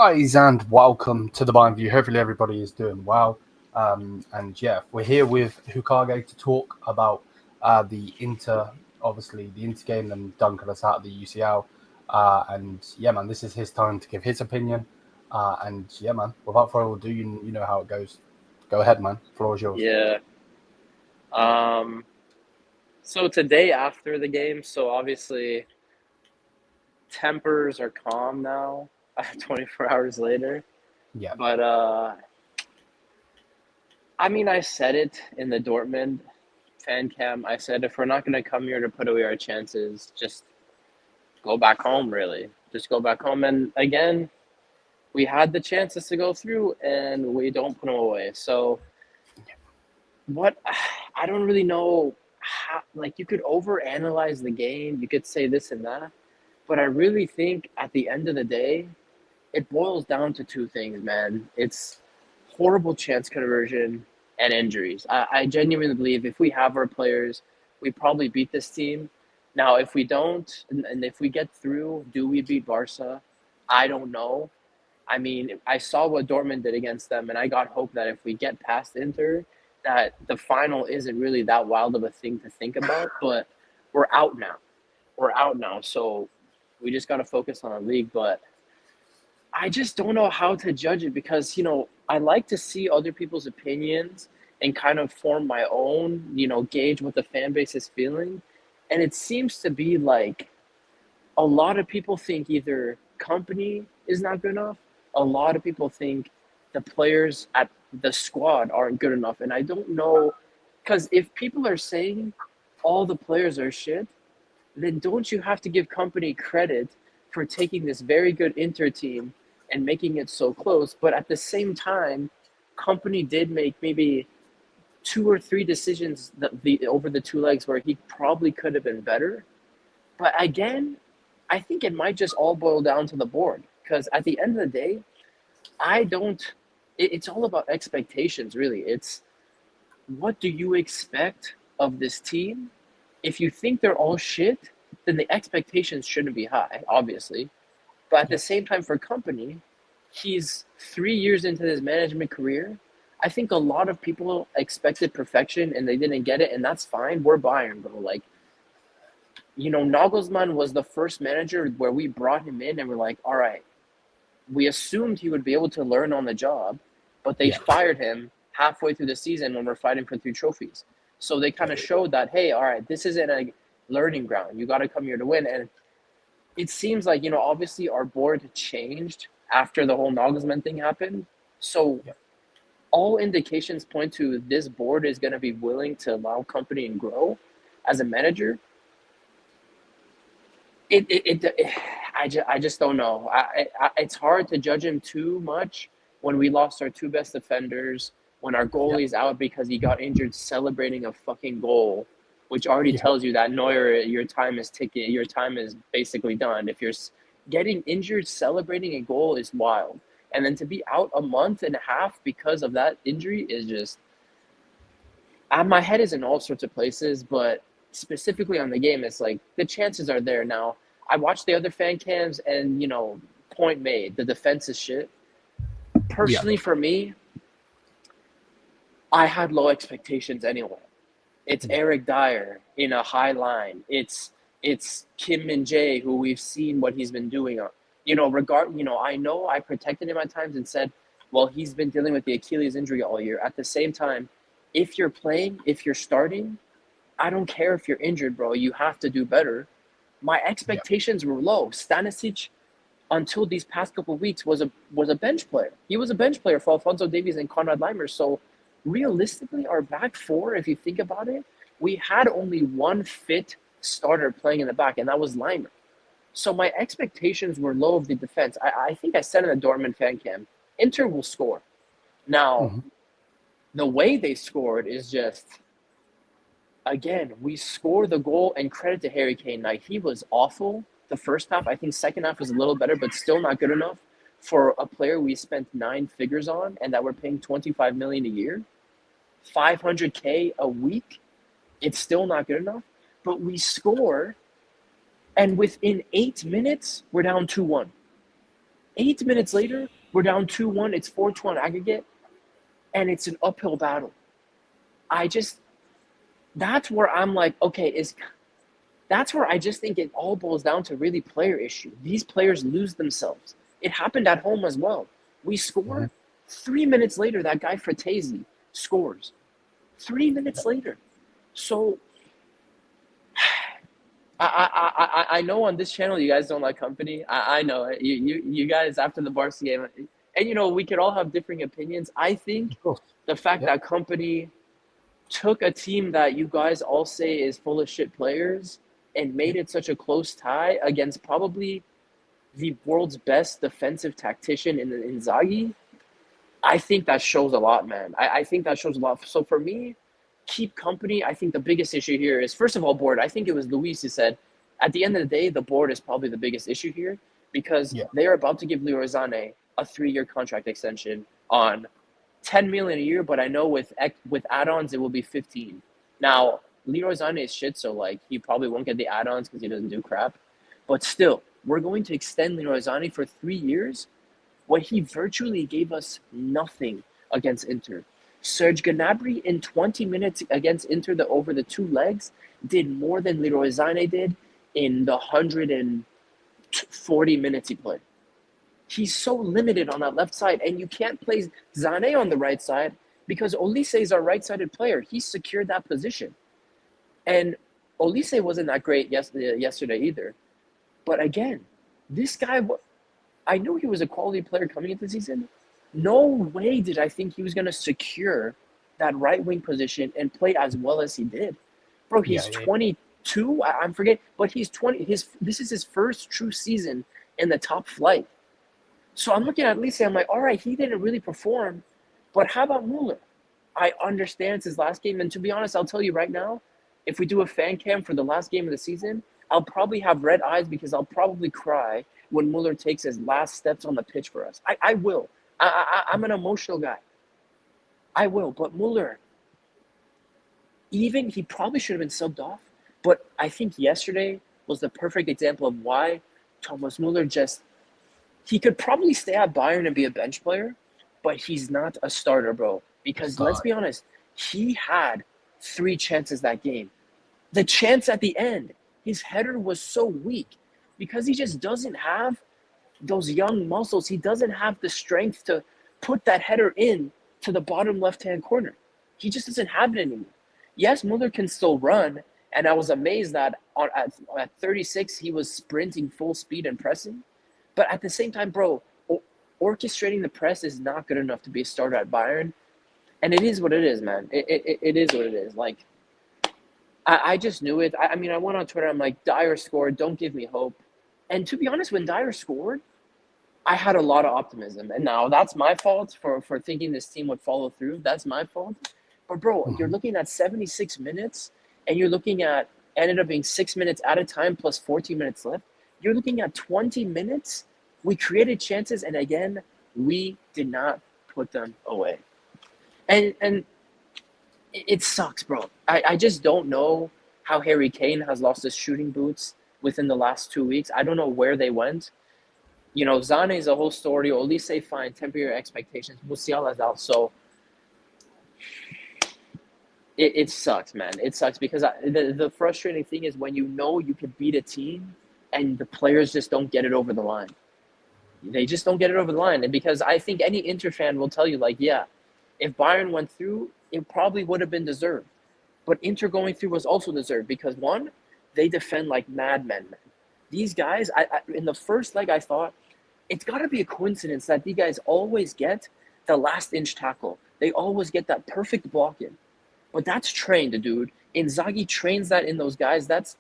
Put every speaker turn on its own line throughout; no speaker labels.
Guys, and welcome to the Bayern View. Hopefully, everybody is doing well. And yeah, we're here with Hokage to talk about the obviously the Inter game and dunking us out of the UCL. And yeah, man, this is his time to give his opinion. And yeah, man, without further ado, you know how it goes. Go ahead, man. Floor is yours.
Yeah. So today after the game, so obviously tempers are calm now, 24 hours later.
Yeah.
But I said it in the Dortmund fan cam. I said if we're not gonna come here to put away our chances, just go back home. Really, just go back home. And again, we had the chances to go through, and we don't put them away. So what? I don't really know how. Like, you could overanalyze the game. You could say this and that. But I really think at the end of the day, it boils down to two things, man. It's horrible chance conversion and injuries. I genuinely believe if we have our players, we probably beat this team. Now, if we don't, and if we get through, do we beat Barca? I don't know. I mean, I saw what Dortmund did against them, and I got hope that if we get past Inter, that the final isn't really that wild of a thing to think about. But we're out now. We're out now. So we just got to focus on the league. But I just don't know how to judge it because, I like to see other people's opinions and kind of form my own, gauge what the fan base is feeling. And it seems to be like a lot of people think either company is not good enough. A lot of people think the players at the squad aren't good enough. And I don't know, because if people are saying all the players are shit, then don't you have to give company credit for taking this very good Inter team and making it so close? But at the same time, company did make maybe 2 or 3 decisions over the 2 legs where he probably could have been better. But again, I think it might just all boil down to the board because at the end of the day, it's all about expectations, really. It's what do you expect of this team? If you think they're all shit, then the expectations shouldn't be high, obviously. But at the same time, for company, he's 3 years into his management career. I think a lot of people expected perfection and they didn't get it, and that's fine. We're Bayern, bro. Like, Nagelsmann was the first manager where we brought him in and we're like, all right, we assumed he would be able to learn on the job, but they fired him halfway through the season when we're fighting for 3 trophies. So they kind of showed that, hey, all right, this isn't a learning ground. You got to come here to win. And it seems like, obviously our board changed after the whole Nagelsmann thing happened. So all indications point to this board is going to be willing to allow company and grow as a manager. I just don't know. It's hard to judge him too much when we lost our 2 best defenders, when our goalie's out because he got injured celebrating a fucking goal, which already tells you that Neuer, your time is ticking. Your time is basically done. If you're getting injured celebrating a goal is wild. And then to be out a month and a half because of that injury is just... my head is in all sorts of places, but specifically on the game, it's like the chances are there. Now, I watched the other fan cams and, point made. The defense is shit. Personally, for me, I had low expectations anyway. It's Eric Dyer in a high line. It's Kim Min-jae, who we've seen what he's been doing. I know I protected him at times and said, well, he's been dealing with the Achilles injury all year. At the same time, if you're playing, if you're starting, I don't care if you're injured, bro. You have to do better. My expectations were low. Stanisic, until these past couple of weeks, was a bench player. He was a bench player for Alphonso Davies and Konrad Leimer. So realistically, our back four, if you think about it, we had only one fit starter playing in the back, and that was Leimer. So my expectations were low of the defense. I think I said in the Dortmund fan cam, Inter will score. Now, the way they scored is just... Again, we scored the goal, and credit to Harry Kane. Like, he was awful the first half. I think second half was a little better, but still not good enough for a player we spent 9 figures on and that we're paying $25 million a year, $500K a week. It's still not good enough. But we score, and within 8 minutes, we're down 2-1. 8 minutes later, we're down 2-1. It's 4-2 on aggregate, and it's an uphill battle. That's where I'm like, okay, that's where I just think it all boils down to really player issue. These players lose themselves. It happened at home as well. We score. 3 minutes later, that guy Fratesi scores. 3 minutes later. So I know on this channel you guys don't like company. I know it. You guys after the Barca game, and we could all have differing opinions. I think the fact that company took a team that you guys all say is full of shit players and made it such a close tie against probably the world's best defensive tactician in Inzaghi, I think that shows a lot, man. I think that shows a lot. So for me, keep company. I think the biggest issue here is, first of all, board. I think it was Luis who said, at the end of the day, the board is probably the biggest issue here because they are about to give Leroy Sané a 3-year contract extension on 10 million a year, but I know with add-ons it will be 15. Now, Leroy Sané is shit, so like he probably won't get the add-ons because he doesn't do crap. But still, we're going to extend Leroy Sané for 3 years when he virtually gave us nothing against Inter. Serge Gnabry in 20 minutes against Inter over the 2 legs did more than Leroy Sané did in the 140 minutes he played. He's so limited on that left side, and you can't play Sané on the right side because Olise is our right-sided player. He secured that position. And Olise wasn't that great yesterday either. But again, this guy, I knew he was a quality player coming into the season. No way did I think he was going to secure that right-wing position and play as well as he did. Bro, he's 22, I'm forgetting, but he's 20. This is his first true season in the top flight. So I'm looking at Olise, I'm like, all right, he didn't really perform, but how about Muller? I understand it's his last game, and to be honest, I'll tell you right now, if we do a fan cam for the last game of the season, I'll probably have red eyes because I'll probably cry when Muller takes his last steps on the pitch for us. I will. I'm an emotional guy. I will, but Muller, he probably should have been subbed off, but I think yesterday was the perfect example of why Thomas Muller he could probably stay at Bayern and be a bench player, but he's not a starter, bro. Because let's be honest, he had 3 chances that game. The chance at the end, his header was so weak because he just doesn't have those young muscles. He doesn't have the strength to put that header in to the bottom left-hand corner. He just doesn't have it anymore. Yes, Muller can still run, and I was amazed that at 36, he was sprinting full speed and pressing. But at the same time, bro, orchestrating the press is not good enough to be a starter at Bayern. And it is what it is, man. It is what it is. Like, I just knew it. I mean, I went on Twitter. I'm like, Dyer scored. Don't give me hope. And to be honest, when Dyer scored, I had a lot of optimism. And now that's my fault for thinking this team would follow through. That's my fault. But, bro, you're looking at 76 minutes, and you're looking at ended up being 6 minutes at a time plus 14 minutes left. You're looking at 20 minutes. We created chances, and again, we did not put them away. And it sucks, bro. I just don't know how Harry Kane has lost his shooting boots within the last 2 weeks. I don't know where they went. Sané is a whole story. Olise, fine. Temper your expectations. Musiala's out. So it sucks, man. It sucks because the frustrating thing is when you could beat a team and the players just don't get it over the line. They just don't get it over the line. And because I think any Inter fan will tell you, like, yeah, if Bayern went through, it probably would have been deserved. But Inter going through was also deserved because, one, they defend like madmen. These guys, in the first leg, I thought, it's got to be a coincidence that these guys always get the last-inch tackle. They always get that perfect block in. But that's trained, dude. Inzaghi trains that in those guys. That's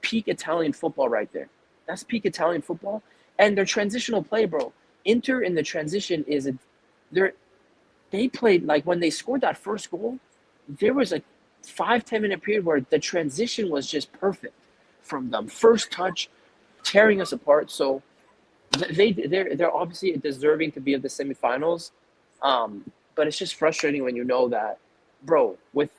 peak Italian football right there. That's peak Italian football. And their transitional play, bro. Inter in the transition they played, like, when they scored that first goal, there was a 5-10 minute period where the transition was just perfect from them. First touch, tearing us apart. So they're obviously deserving to be of the semifinals. But it's just frustrating when you know that, bro, with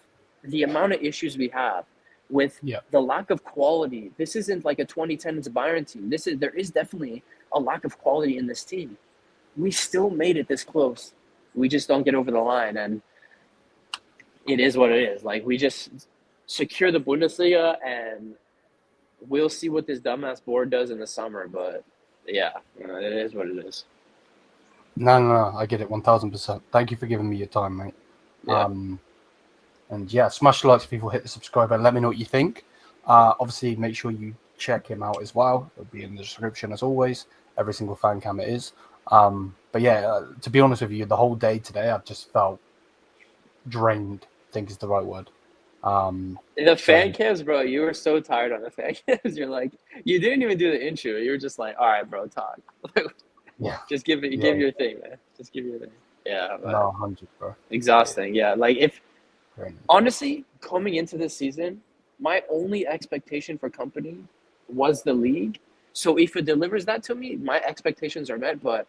the amount of issues we have, with
Yeah.
the lack of quality. This isn't like a 2010s Bayern team. There is definitely a lack of quality in this team. We still made it this close. We just don't get over the line, and it is what it is. Like, we just secure the Bundesliga, and we'll see what this dumbass board does in the summer. But yeah, it is what it is.
No, I get it 1000%. Thank you for giving me your time, mate.
Yeah.
And yeah, smash the likes, people, hit the subscribe button, let me know what you think. Obviously, make sure you check him out as well. It'll be in the description as always. Every single fan cam it is. But yeah, to be honest with you, the whole day today, I've just felt drained, I think is the right word.
The fan cams, bro, you were so tired on the fan cams. You're like, you didn't even do the intro. You were just like, all right, bro, talk.
Yeah.
Just give your thing, man. Just give your thing. Yeah.
No, 100, bro.
Exhausting. Yeah. Like, if
Drained.
honestly, coming into this season, my only expectation for company was the league. So if it delivers that to me, my expectations are met. But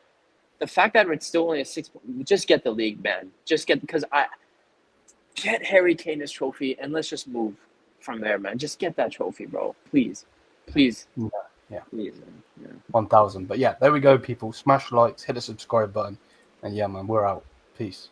the fact that it's still only a 6, just get the league, man. Get Harry Kane his trophy, and let's just move from there, man. Just get that trophy, bro. Please.
Yeah.
Please, man. Yeah.
1000. But yeah, there we go, people. Smash likes, hit the subscribe button, and yeah, man, we're out. Peace.